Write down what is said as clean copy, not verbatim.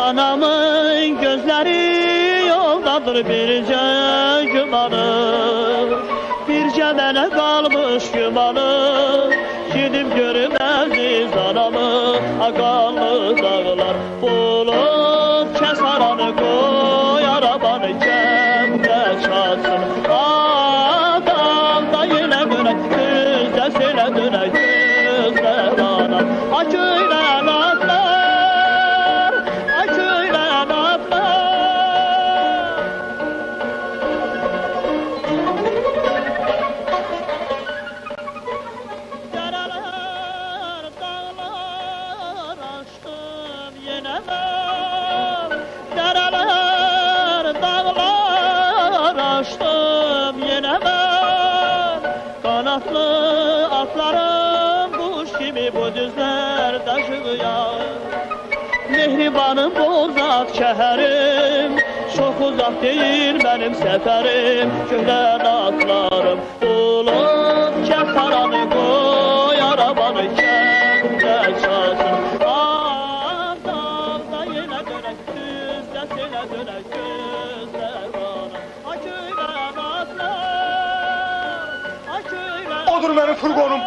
Anamın gözleri yoldadır birce gümanı, birce mənə qalmış gümanı. Gidip görüm əziz anamı, aqallı dağlar bulub kəsaranı qoy arabanı kəmdə çalsın. Adam da yenə dönək, düzdə selə dönək, gözlər anam. Akıylən atlar, akıylən atlar. Dərələr, dağlar aşdım yenə mən. Dərələr, dağlar aşdım yenə mən. Qanatlı atlarım kuş gibi bu düzlerde aşığıyam. Mehribanım bozat şəhərim, çok uzak değil benim seferim. Göydən atlarım bulub kətaranı qoy arabanı kəndə çalsın. Dağda yenə dönək, düzdə selə dönək, gözlər bana. Akıylən atlar, akıylən. Odur benim furgonum.